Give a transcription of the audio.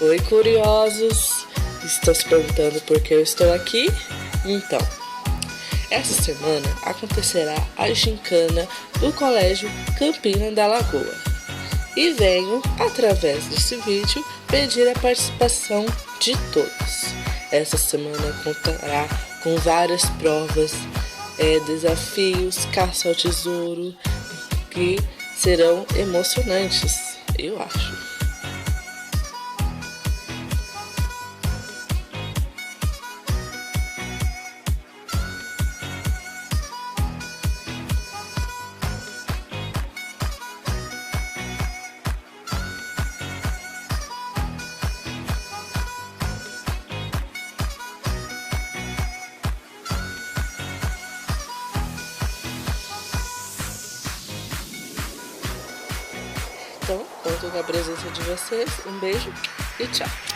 Oi, curiosos! Estão se perguntando por que eu estou aqui? Então, essa semana acontecerá a gincana do Colégio Campina da Lagoa. E venho, através desse vídeo, pedir a participação de todos. Essa semana contará com várias provas, desafios, caça ao tesouro, que serão emocionantes, eu acho. Então, conto com a presença de vocês. Um beijo e tchau!